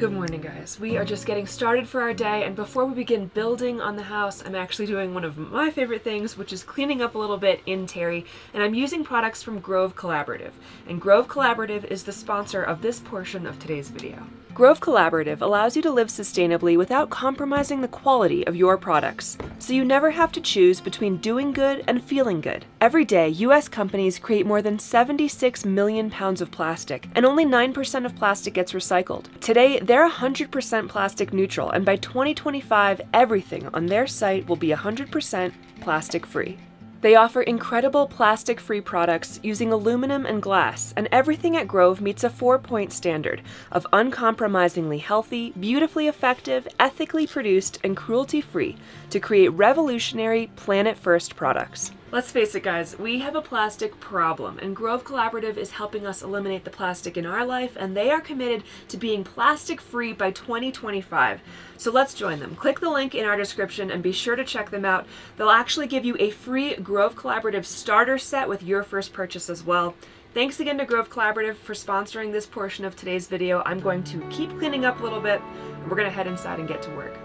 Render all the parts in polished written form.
Good morning, guys. We are just getting started for our day, and before we begin building on the house, I'm actually doing one of my favorite things, which is cleaning up a little bit in Terry, and I'm using products from Grove Collaborative. And Grove Collaborative is the sponsor of this portion of today's video. Grove Collaborative allows you to live sustainably without compromising the quality of your products, so you never have to choose between doing good and feeling good. Every day, US companies create more than 76 million pounds of plastic, and only 9% of plastic gets recycled. Today, they're 100% plastic neutral, and by 2025, everything on their site will be 100% plastic free. They offer incredible plastic-free products using aluminum and glass, and everything at Grove meets a 4-point standard of uncompromisingly healthy, beautifully effective, ethically produced, and cruelty-free to create revolutionary, planet-first products. Let's face it, guys, we have a plastic problem, and Grove Collaborative is helping us eliminate the plastic in our life, and they are committed to being plastic-free by 2025. So let's join them. Click the link in our description and be sure to check them out. They'll actually give you a free Grove Collaborative starter set with your first purchase as well. Thanks again to Grove Collaborative for sponsoring this portion of today's video. I'm going to keep cleaning up a little bit, and we're going to head inside and get to work.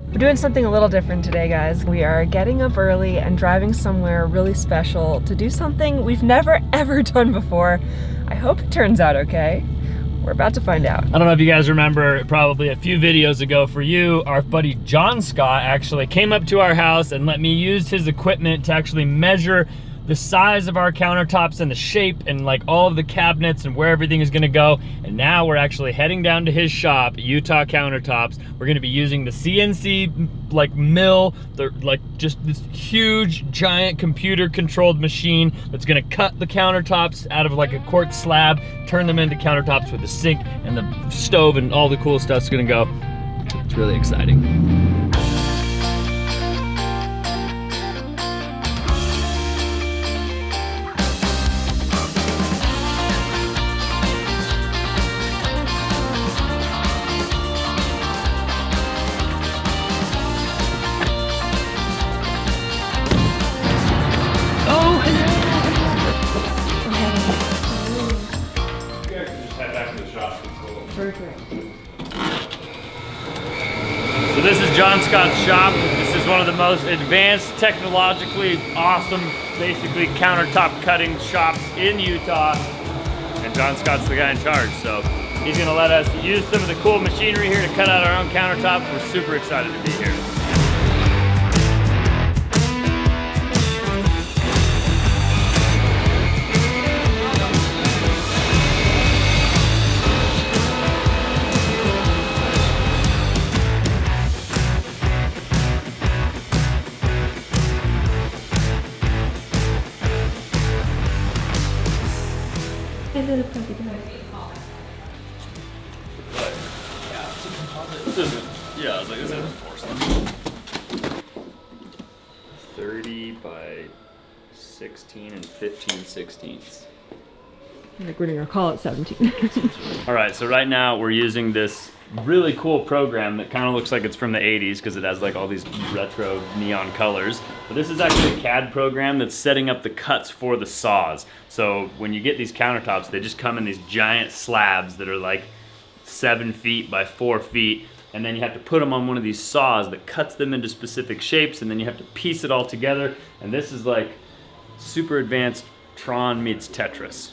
We're doing something a little different today, guys. We are getting up early and driving somewhere really special to do something we've never ever done before. I hope it turns out okay. We're about to find out. I don't know if you guys remember, probably a few videos ago for you, our buddy John Scott actually came up to our house and let me use his equipment to actually measure the size of our countertops and the shape and like all of the cabinets and where everything is gonna go. And now we're actually heading down to his shop, Utah Countertops. We're gonna be using the CNC like mill, like just this huge giant computer controlled machine that's gonna cut the countertops out of like a quartz slab, turn them into countertops with the sink and the stove and all the cool stuff's gonna go. It's really exciting. So this is John Scott's shop. This is one of the most advanced, technologically awesome, basically countertop cutting shops in Utah. And John Scott's the guy in charge, so he's gonna let us use some of the cool machinery here to cut out our own countertops. We're super excited to be here. Yeah, I was like, this isn't porcelain. 30 by 16 and 15/16. Like we're gonna call it 17. All right, so right now we're using this really cool program that kind of looks like it's from the 80s because it has like all these retro neon colors. But this is actually a CAD program that's setting up the cuts for the saws. So when you get these countertops, they just come in these giant slabs that are like 7 feet by 4 feet. And then you have to put them on one of these saws that cuts them into specific shapes, and then you have to piece it all together. And this is like super advanced Tron meets Tetris.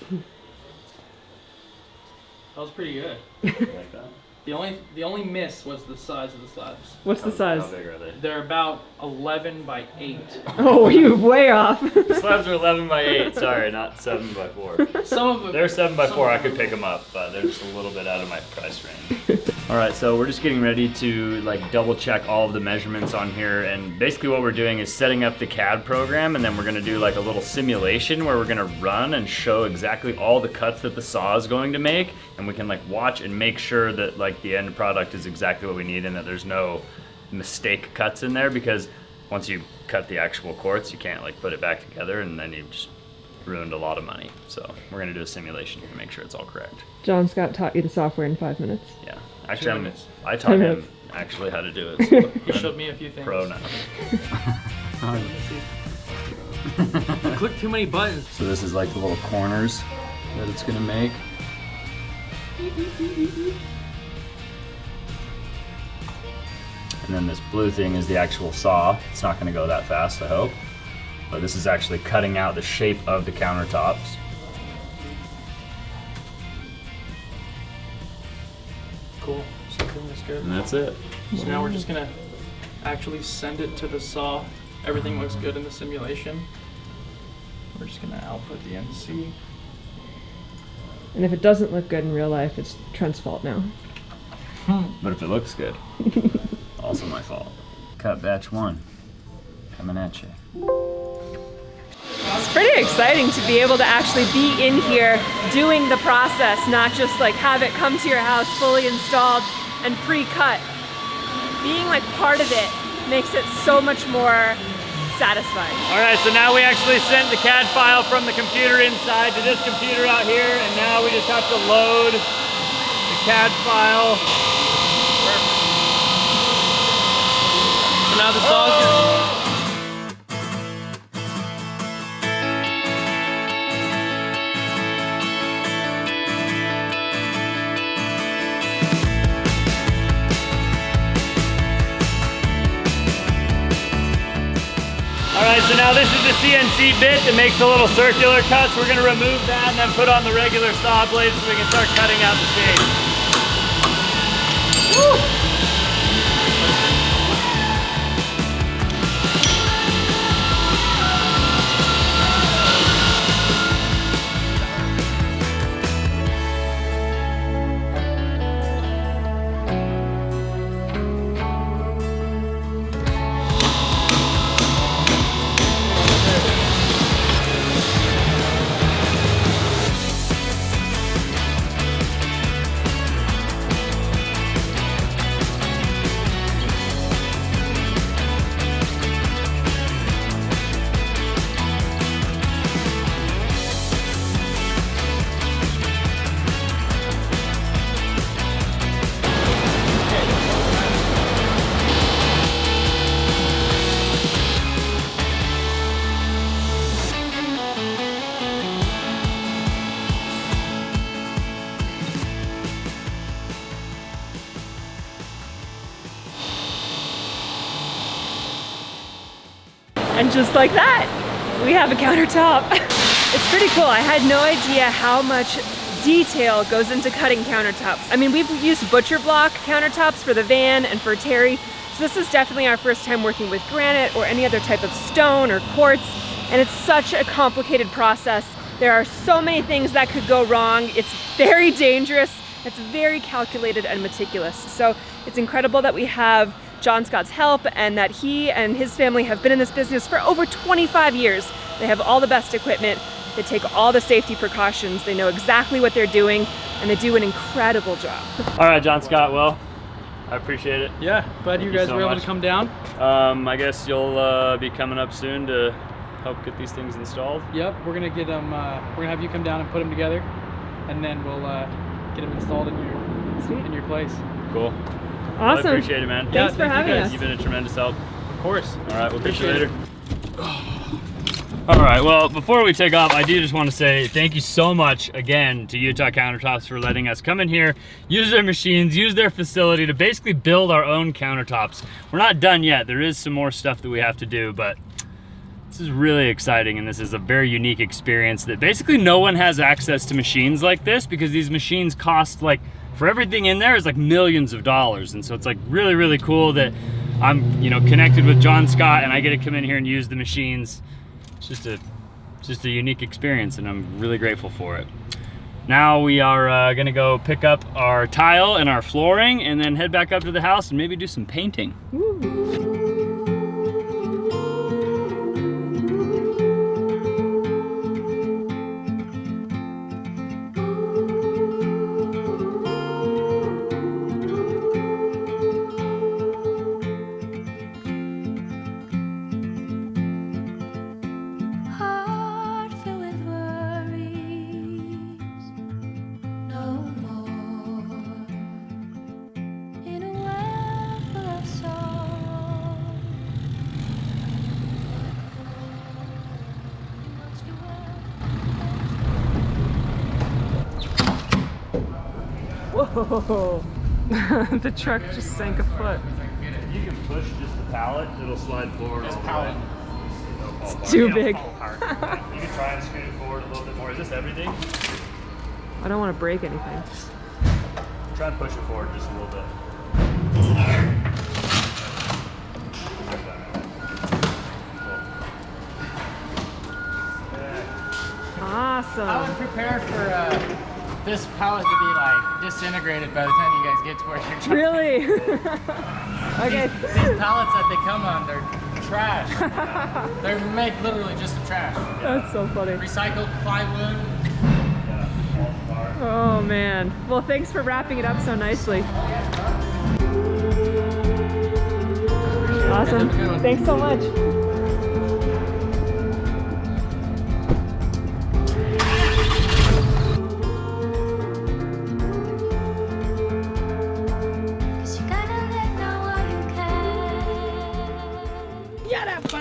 That was pretty good. You like that? The only miss was the size of the slabs. What's the size? How big are they? They're about 11 by 8. Oh, you're way off. The slabs are 11 by 8, sorry, not 7 by 4. Some of them. They're 7 by 4, I could pick them up, but they're just a little bit out of my price range. All right, so we're just getting ready to like double check all of the measurements on here, and basically what we're doing is setting up the CAD program, and then we're gonna do like a little simulation where we're gonna run and show exactly all the cuts that the saw is going to make, and we can like watch and make sure that like the end product is exactly what we need and that there's no mistake cuts in there, because once you cut the actual quartz, you can't like put it back together, and then you've just ruined a lot of money. So we're gonna do a simulation to make sure it's all correct. John Scott taught you the software in 5 minutes. Yeah. Actually, I taught him actually how to do it. So He showed me a few things. Pro now. Click too many buttons. So this is like the little corners that it's gonna make. And then this blue thing is the actual saw. It's not gonna go that fast, I hope. But this is actually cutting out the shape of the countertops. Cool. So everything is good. And that's it. So now we're just gonna actually send it to the saw. Everything looks good in the simulation. We're just gonna output the NC. And if it doesn't look good in real life, it's Trent's fault now. But if it looks good, also my fault. Cut batch 1, coming at you. It's pretty exciting to be able to actually be in here doing the process, not just like have it come to your house fully installed and pre-cut. Being like part of it makes it so much more satisfying. All right, so now we actually sent the CAD file from the computer inside to this computer out here, and now we just have to load the CAD file. Perfect. So now the saw's gonna... All right, so now this is the CNC bit that makes the little circular cuts. We're gonna remove that and then put on the regular saw blade so we can start cutting out the shape. Woo! And just like that, we have a countertop. It's pretty cool. I had no idea how much detail goes into cutting countertops. I mean, we've used butcher block countertops for the van and for Terry, so this is definitely our first time working with granite or any other type of stone or quartz, and it's such a complicated process. There are so many things that could go wrong. It's very dangerous. It's very calculated and meticulous. So it's incredible that we have John Scott's help and that he and his family have been in this business for over 25 years. They have all the best equipment. They take all the safety precautions. They know exactly what they're doing, and they do an incredible job. All right, John Scott, well, I appreciate it. Yeah, glad you guys were able to come down. I guess you'll be coming up soon to help get these things installed. Yep, we're gonna get them. We're gonna have you come down and put them together, and then we'll get them installed in your place. Cool. Awesome. Well, I appreciate it, man. Thanks for having us. You've been a tremendous help. Of course. All right, we'll catch you later. All right, well, before we take off, I do just want to say thank you so much again to Utah Countertops for letting us come in here, use their machines, use their facility to basically build our own countertops. We're not done yet. There is some more stuff that we have to do, but this is really exciting, and this is a very unique experience that basically no one has access to machines like this, because these machines cost, like, for everything in there is like millions of dollars. And so it's like really, really cool that I'm, you know, connected with John Scott and I get to come in here and use the machines. It's just a unique experience, and I'm really grateful for it. Now we are gonna go pick up our tile and our flooring and then head back up to the house and maybe do some painting. Woo. Whoa. The truck just sank a foot. You can push just the pallet, it'll slide forward. This pallet. It's too big. You can try and scoot it forward a little bit more. Is this everything? I don't want to break anything. Try and push it forward just a little bit. Awesome. I would prepare for this pallet to be like disintegrated by the time you guys get to where you're trying. Really? Okay. These pallets that they come on, they're trash. They're made literally just of trash. That's so funny. Recycled plywood. Oh man. Well, thanks for wrapping it up so nicely. Awesome. Thanks so much.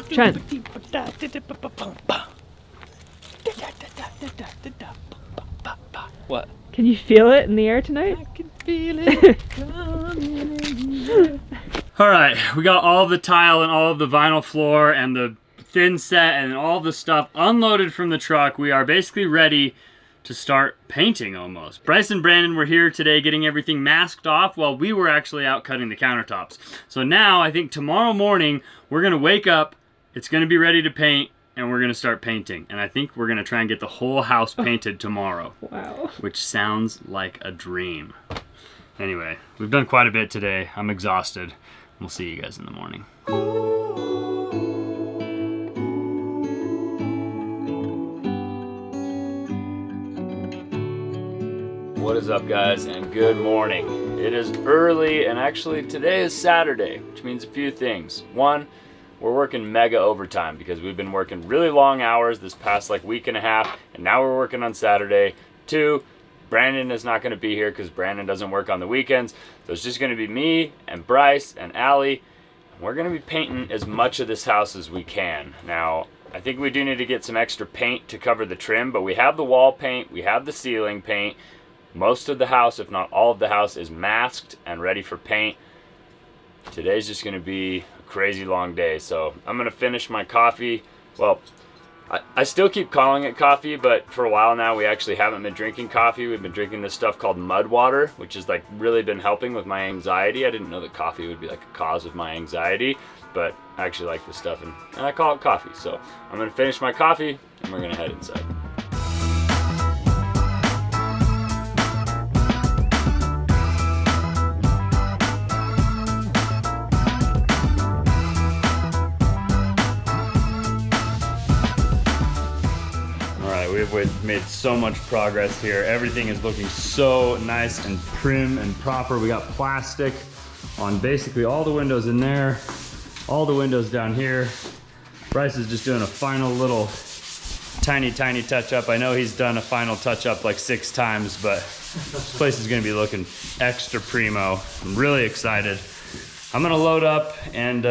Trent. What? Can you feel it in the air tonight? I can feel it. All right, we got all of the tile and all of the vinyl floor and the thin set and all the stuff unloaded from the truck. We are basically ready to start painting almost. Bryce and Brandon were here today getting everything masked off while we were actually out cutting the countertops. So now I think tomorrow morning we're gonna wake up, it's gonna be ready to paint, and we're gonna start painting. And I think we're gonna try and get the whole house painted tomorrow. Wow. Which Sounds like a dream. Anyway, we've done quite a bit today. I'm exhausted. We'll see you guys in the morning. What is up, guys, and good morning. It is early, and actually today is Saturday, which means a few things. One, we're working mega overtime because we've been working really long hours this past like week and a half, and now we're working on Saturday. Two, Brandon is not going to be here because Brandon doesn't work on the weekends, so it's just going to be me and Bryce and Allie. We're going to be painting as much of this house as we can. Now, I think we do need to get some extra paint to cover the trim, but we have the wall paint, we have the ceiling paint. Most of the house, if not all of the house, is masked and ready for paint. Today's just going to be a crazy long day, so I'm going to finish my coffee. Well, I still keep calling it coffee, but for a while now we actually haven't been drinking coffee. We've been drinking this stuff called mud water, which has like really been helping with my anxiety. I didn't know that coffee would be like a cause of my anxiety, but I actually like this stuff and I call it coffee. So I'm going to finish my coffee and we're going to head inside. We've made so much progress here. Everything is looking so nice and prim and proper. We got plastic on basically all the windows in there, all the windows down here. Bryce is just doing a final little tiny touch up. I know he's done a final touch up like 6 times, but this place is gonna be looking extra primo. I'm really excited. I'm gonna load up and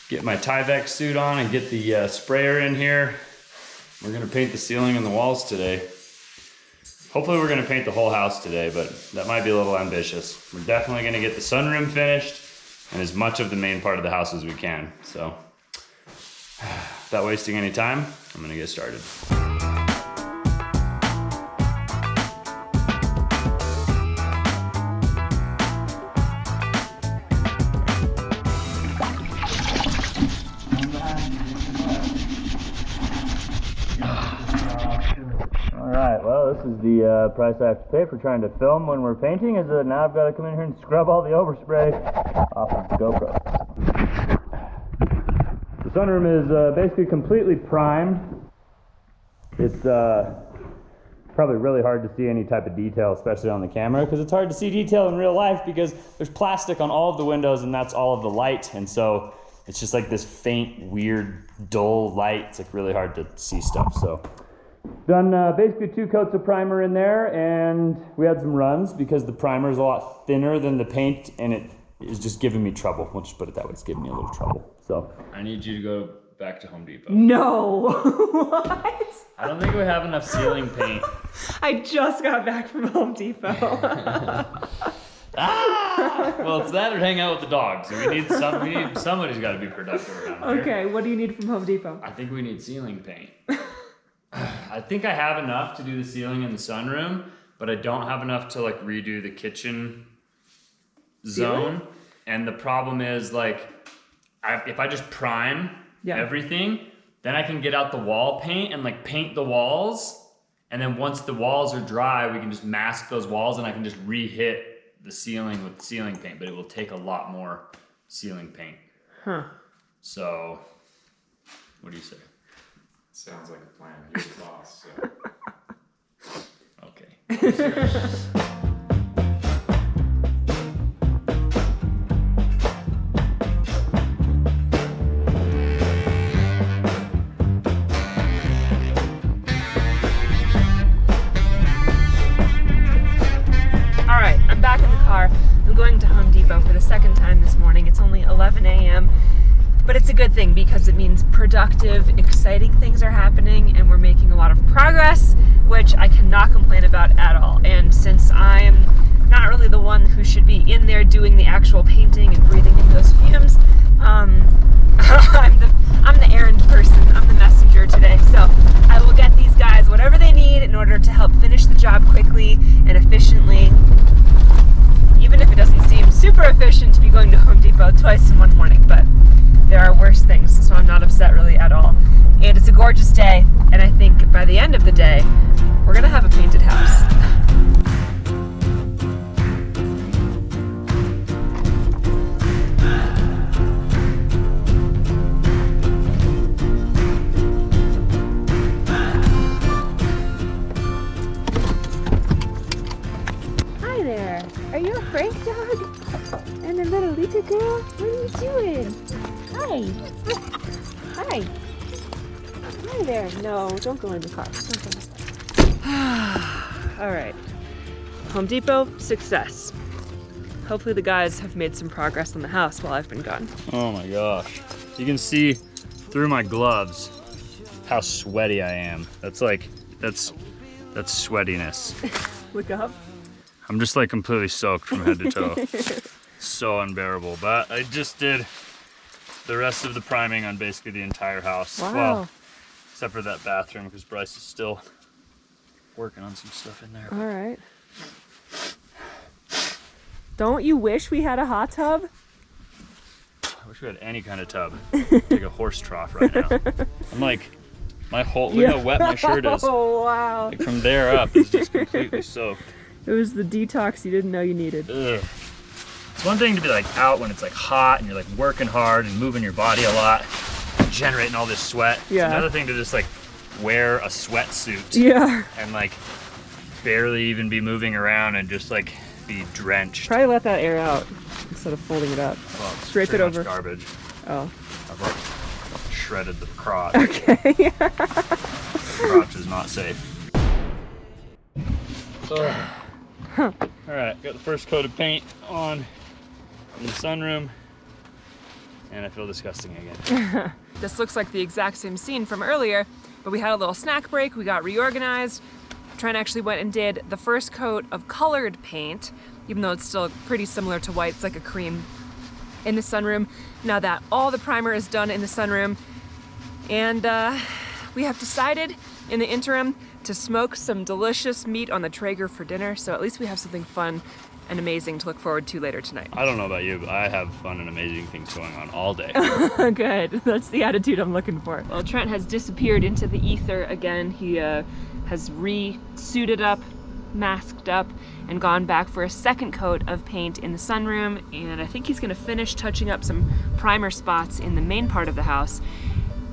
get my Tyvek suit on and get the sprayer in here. We're gonna paint the ceiling and the walls today. Hopefully we're gonna paint the whole house today, but that might be a little ambitious. We're definitely gonna get the sunroom finished and as much of the main part of the house as we can. So, without wasting any time, I'm gonna get started. This is the price I have to pay for trying to film when we're painting, is that now I've got to come in here and scrub all the overspray off of the GoPro. The sunroom is basically completely primed. It's probably really hard to see any type of detail, especially on the camera, because it's hard to see detail in real life because there's plastic on all of the windows and that's all of the light, and so it's just like this faint, weird, dull light. It's like really hard to see stuff. So done basically 2 coats of primer in there, and we had some runs because the primer is a lot thinner than the paint, and it is just giving me trouble. We'll just put it that way, it's giving me a little trouble. So I need you to go back to Home Depot. No. What? I don't think we have enough ceiling paint. I just got back from Home Depot. Well, it's that or hang out with the dogs. Somebody's got to be productive around here. Okay, what do you need from Home Depot? I think we need ceiling paint. I think I have enough to do the ceiling in the sunroom, but I don't have enough to like redo the kitchen zone. And the problem is like, if I just prime everything, then I can get out the wall paint and like paint the walls. And then once the walls are dry, we can just mask those walls and I can just re-hit the ceiling with ceiling paint, but it will take a lot more ceiling paint. Huh. So, what do you say? Sounds like a plan. You're the boss, so. Okay. I'm back in the car. I'm going to Home Depot for the second time this morning. It's only 11 a.m., but it's a good thing because it means productive, exciting things are happening and we're making a lot of progress, which I cannot complain about at all. And since I'm not really the one who should be in there doing the actual painting and breathing in those fumes, I'm the errand person. I'm the messenger today. So I will get these guys whatever they need in order to help finish the job quickly and efficiently. Even if it doesn't seem super efficient to be going to Home Depot twice in one morning, but there are worse things, so I'm not upset really at all. And it's a gorgeous day, and I think by the end of the day, we're gonna have a painted house. Hi there. Are you a Frank dog? And a little Lita girl? What are you doing? Hi. Hi. Hi there. No, don't go in the car. Don't go in the car. All right. Home Depot, success. Hopefully the guys have made some progress on the house while I've been gone. Oh my gosh. You can see through my gloves how sweaty I am. That's sweatiness. Look up. I'm just like completely soaked from head to toe. So unbearable. But I just did the rest of the priming on basically the entire house. Wow. Well, except for that bathroom because Bryce is still working on some stuff in there. All right. Don't you wish we had a hot tub? I wish we had any kind of tub. Like a horse trough right now. I'm like, my whole, look how wet my shirt is. Oh, wow. Like from there up, it's just completely soaked. It was the detox you didn't know you needed. Ugh. It's one thing to be like out when it's like hot and you're like working hard and moving your body a lot, generating all this sweat. Yeah. It's another thing to just like wear a sweatsuit. Yeah. And like barely even be moving around and just like be drenched. Probably let that air out instead of folding it up. Well, it's Drape it pretty much over. Garbage. Oh. I've like shredded the crotch. Okay. The crotch is not safe. So, all right, got the first coat of paint on in the sunroom, and I feel disgusting again. This looks like the exact same scene from earlier, but we had a little snack break, we got reorganized. Trent actually went and did the first coat of colored paint, even though it's still pretty similar to white, it's like a cream, in the sunroom. Now that all the primer is done in the sunroom, and we have decided in the interim to smoke some delicious meat on the Traeger for dinner, so at least we have something fun and amazing to look forward to later tonight. I don't know about you, but I have fun and amazing things going on all day. Good, that's the attitude I'm looking for. Well, Trent has disappeared into the ether again. He has re-suited up, masked up, and gone back for a second coat of paint in the sunroom, and I think he's gonna finish touching up some primer spots in the main part of the house.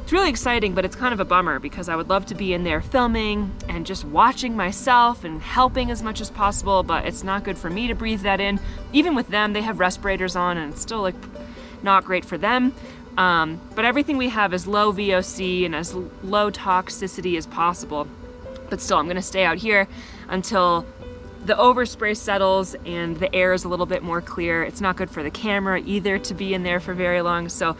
It's really exciting, but it's kind of a bummer because I would love to be in there filming and just watching myself and helping as much as possible, but it's not good for me to breathe that in. Even with them, they have respirators on and it's still like not great for them. But everything we have is low VOC and as low toxicity as possible. But still, I'm gonna stay out here until the overspray settles and the air is a little bit more clear. It's not good for the camera either to be in there for very long. So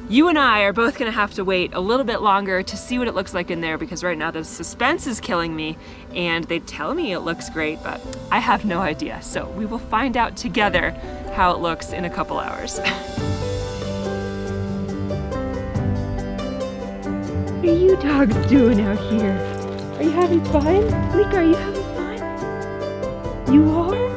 You and I are both gonna have to wait a little bit longer to see what it looks like in there, because right now the suspense is killing me, and they tell me it looks great, but I have no idea. So we will find out together how it looks in a couple hours. What are you dogs doing out here? Are you having fun? Lika, are you having fun? You are?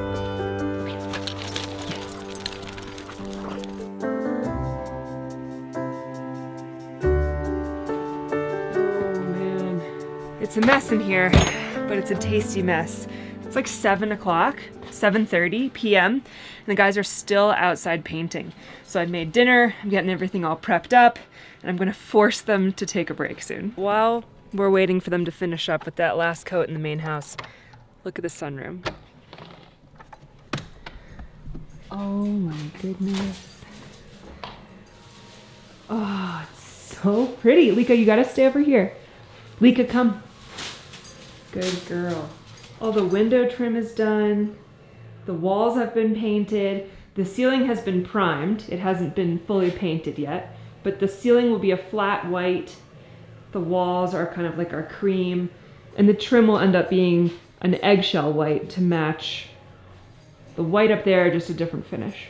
It's a mess in here, but it's a tasty mess. It's like 7 o'clock, 7:30 p.m., and the guys are still outside painting. So I made dinner, I'm getting everything all prepped up, and I'm gonna force them to take a break soon. While we're waiting for them to finish up with that last coat in the main house, look at the sunroom. Oh my goodness. Oh, it's so pretty. Lika, you gotta stay over here. Lika, come. Good girl. All the window trim is done. The walls have been painted. The ceiling has been primed. It hasn't been fully painted yet, but the ceiling will be a flat white. The walls are kind of like our cream, and the trim will end up being an eggshell white to match the white up there, just a different finish.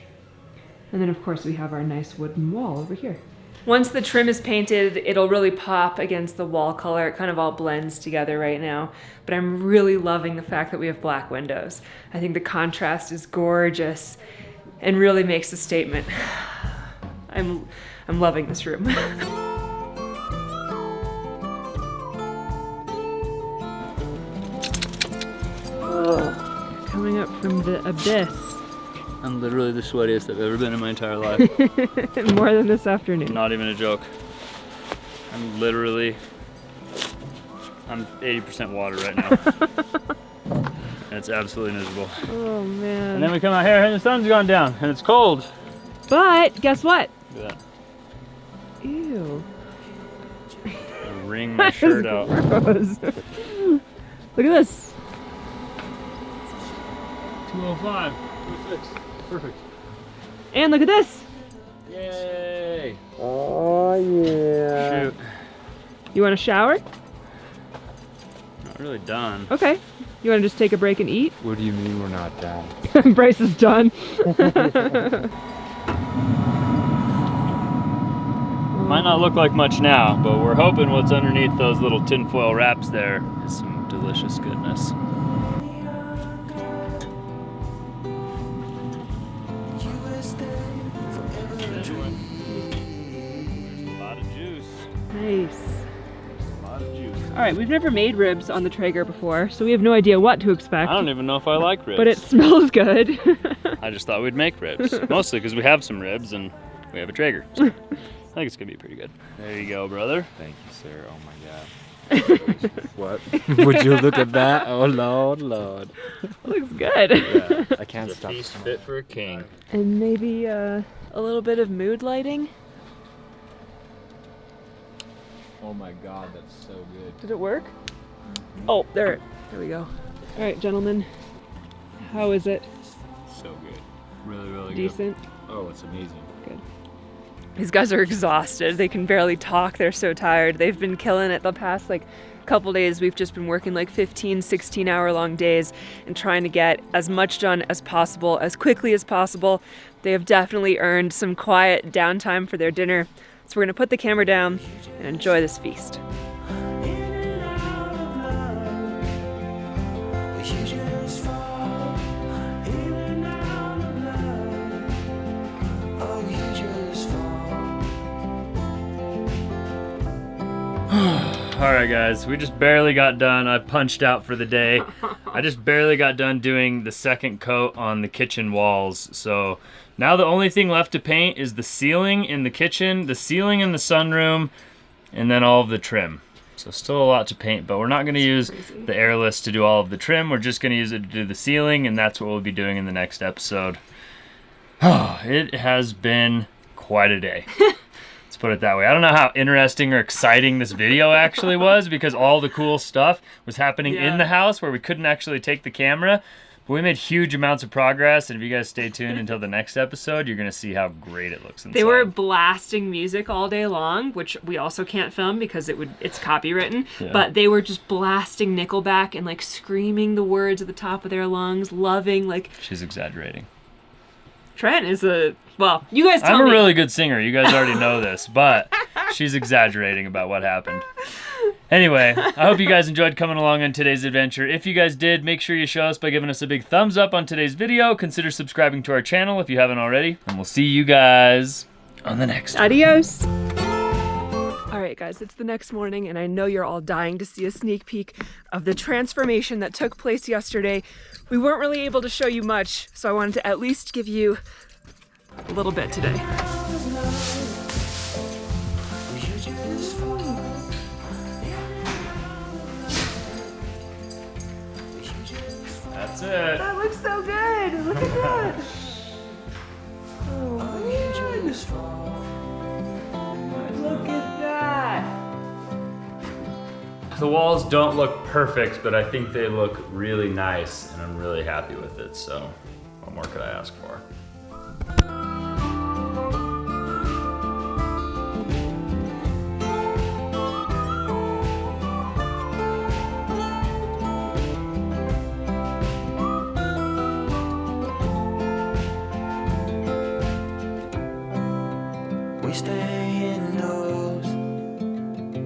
And then of course we have our nice wooden wall over here. Once the trim is painted, it'll really pop against the wall color. It kind of all blends together right now, but I'm really loving the fact that we have black windows. I think the contrast is gorgeous and really makes a statement. I'm loving this room. Oh, coming up from the abyss. I'm literally the sweatiest I've ever been in my entire life. More than this afternoon. Not even a joke. I'm 80% water right now. And it's absolutely miserable. Oh man. And then we come out here and the sun's gone down and it's cold. But guess what? Look at that. Ew. I wring my shirt out. Gross. Look at this. 205. 206. Perfect. And look at this. Yay. Oh yeah. Shoot. You want a shower? Not really done. Okay. You want to just take a break and eat? What do you mean we're not done? Bryce is done. Might not look like much now, but we're hoping what's underneath those little tinfoil wraps there is some delicious goodness. Nice. All right, we've never made ribs on the Traeger before, so we have no idea what to expect. I don't even know if I like ribs. But it smells good. I just thought we'd make ribs. Mostly because we have some ribs and we have a Traeger. So I think it's gonna be pretty good. There you go, brother. Thank you, sir. Oh my God. What? Would you look at that? Oh Lord, Lord. Looks good. Yeah, I can't It's a stop. feast fit for a king. And maybe a little bit of mood lighting. Oh my God, that's so good. Did it work? Oh, there we go. All right, gentlemen, how is it? So good. Really, really Decent? Oh, it's amazing. Good. These guys are exhausted. They can barely talk. They're so tired. They've been killing it the past couple days. We've just been working 15, 16-hour long days and trying to get as much done as possible, as quickly as possible. They have definitely earned some quiet downtime for their dinner. So we're gonna put the camera down and enjoy this feast. All right, guys, we just barely got done. I punched out for the day. I just barely got done doing the second coat on the kitchen walls. So now the only thing left to paint is the ceiling in the kitchen, the ceiling in the sunroom, and then all of the trim. So still a lot to paint, but we're not gonna use the airless to do all of the trim. We're just gonna use it to do the ceiling, and that's what we'll be doing in the next episode. It has been quite a day. Let's put it that way. I don't know how interesting or exciting this video actually was because all the cool stuff was happening in the house where we couldn't actually take the camera. We made huge amounts of progress, and if you guys stay tuned until the next episode, you're gonna see how great it looks inside. They were blasting music all day long, which we also can't film because it's copywritten. Yeah. But they were just blasting Nickelback and like screaming the words at the top of their lungs, loving like. She's exaggerating. Trent is well, you guys tell me. I'm a really good singer. You guys already know this, but she's exaggerating about what happened. Anyway, I hope you guys enjoyed coming along on today's adventure. If you guys did, make sure you show us by giving us a big thumbs up on today's video. Consider subscribing to our channel if you haven't already. And we'll see you guys on the next one. Adios. All right, guys, it's the next morning, and I know you're all dying to see a sneak peek of the transformation that took place yesterday. We weren't really able to show you much, so I wanted to at least give you a little bit today. That's it. That looks so good. Look at that. Oh, man. Look at that. The walls don't look perfect, but I think they look really nice, and I'm really happy with it, so what more could I ask for?